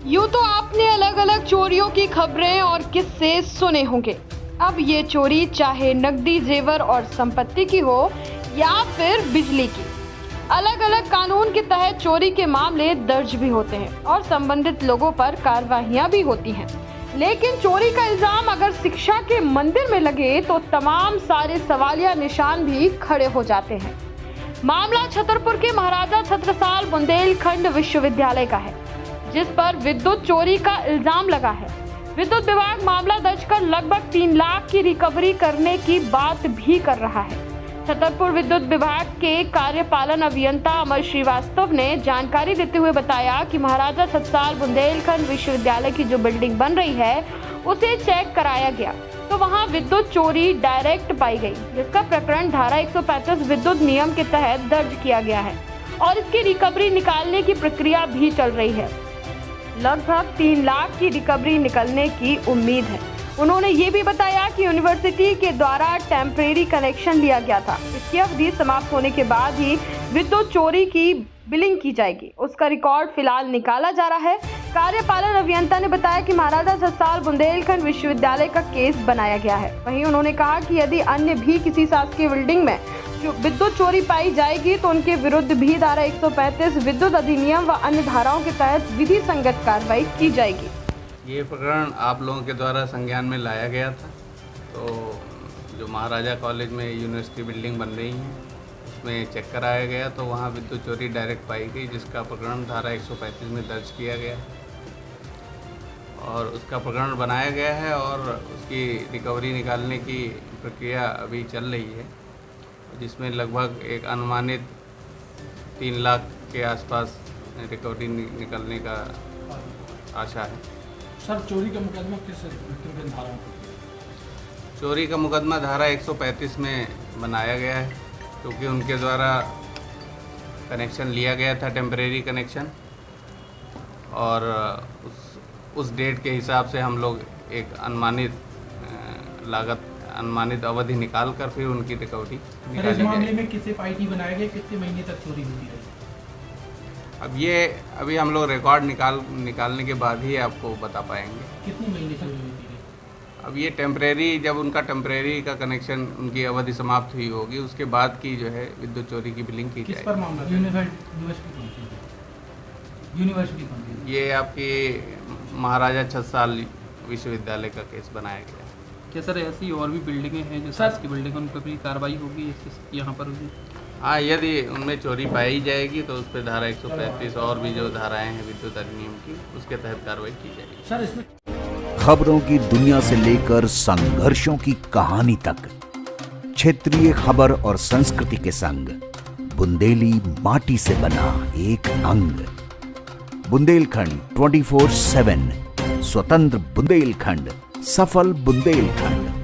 यूं तो आपने अलग अलग चोरियों की खबरें और किस्से सुने होंगे। अब ये चोरी चाहे नकदी, जेवर और संपत्ति की हो या फिर बिजली की, अलग अलग कानून के तहत चोरी के मामले दर्ज भी होते हैं और संबंधित लोगों पर कार्रवाइयां भी होती हैं। लेकिन चोरी का इल्जाम अगर शिक्षा के मंदिर में लगे तो तमाम सारे सवालिया निशान भी खड़े हो जाते हैं। मामला छतरपुर के महाराजा छत्रसाल बुंदेलखंड विश्वविद्यालय का है, जिस पर विद्युत चोरी का इल्जाम लगा है। विद्युत विभाग मामला दर्ज कर लगभग 3 लाख की रिकवरी करने की बात भी कर रहा है। छतरपुर विद्युत विभाग के कार्यपालन अभियंता अमर श्रीवास्तव ने जानकारी देते हुए बताया कि महाराजा छत्रसाल बुंदेलखंड विश्वविद्यालय की जो बिल्डिंग बन रही है उसे चेक कराया गया तो वहां विद्युत चोरी डायरेक्ट पाई गई, जिसका प्रकरण धारा 135 विद्युत नियम के तहत दर्ज किया गया है और इसकी रिकवरी निकालने की प्रक्रिया भी चल रही है। लगभग 3 लाख की रिकवरी निकलने की उम्मीद है। उन्होंने ये भी बताया कि यूनिवर्सिटी के द्वारा टेम्परेरी कनेक्शन लिया गया था, इसकी अवधि समाप्त होने के बाद ही विद्युत चोरी की बिलिंग की जाएगी। उसका रिकॉर्ड फिलहाल निकाला जा रहा है। कार्यपालन अभियंता ने बताया कि महाराजा छत्रसाल बुंदेलखंड विश्वविद्यालय का केस बनाया गया है। वहीं उन्होंने कहा कि यदि अन्य भी किसी शासकीय बिल्डिंग में जो विद्युत चोरी पाई जाएगी तो उनके विरुद्ध भी धारा 135 विद्युत अधिनियम व अन्य धाराओं के तहत विधि संगत कार्रवाई की जाएगी। ये प्रकरण आप लोगों के द्वारा संज्ञान में लाया गया था। तो जो महाराजा कॉलेज में यूनिवर्सिटी बिल्डिंग बन रही है उसमें चेक कराया गया तो वहाँ विद्युत चोरी डायरेक्ट पाई गई, जिसका प्रकरण धारा 135 में दर्ज किया गया और उसका प्रकरण बनाया गया है और उसकी रिकवरी निकालने की प्रक्रिया अभी चल रही है, जिसमें लगभग एक अनुमानित 3 लाख के आसपास रिकवरी निकलने का आशा है। सर, चोरी का मुकदमा किन धाराओं पर? चोरी का मुकदमा धारा 135 में बनाया गया है, क्योंकि उनके द्वारा कनेक्शन लिया गया था, टेम्परेरी कनेक्शन, और उस डेट के हिसाब से हम लोग एक अनुमानित लागत, अनुमानित अवधि निकाल कर फिर उनकी रिकवरी निकाली। इस मामले में किस FIT बनाया गया, कितने महीने तक चोरी होती रही? अभी हम लोग रिकॉर्ड निकालने के बाद ही आपको बता पाएंगे कितने महीने चोरी होती रही। अब ये टेम्परेरी, जब उनका टेम्परेरी का कनेक्शन, उनकी अवधि समाप्त हुई होगी, उसके बाद की जो है विद्युत चोरी की बिलिंग की जाएगी। किस पर मामला? यूनिवर्सिटी। ये आपकी महाराजा छत्रसाल विश्वविद्यालय का केस बनाया गया है। क्या सर ऐसी और भी बिल्डिंगें हैं जो शासकीय बिल्डिंग, उन पर भी कार्रवाई होगी यहाँ पर होगी? हाँ, यदि उनमें चोरी पाई जाएगी तो उस पर धारा 135 और भी जो धाराएं हैं विद्युत अधिनियम की, उसके तहत कार्रवाई की जाएगी। सर, इसमें खबरों की दुनिया से लेकर संघर्षों की कहानी तक, क्षेत्रीय खबर और संस्कृति के संग बुंदेली माटी से बना एक अंग। बुंदेलखंड 24/7, स्वतंत्र बुंदेलखंड, सफल बुंदेलखंड।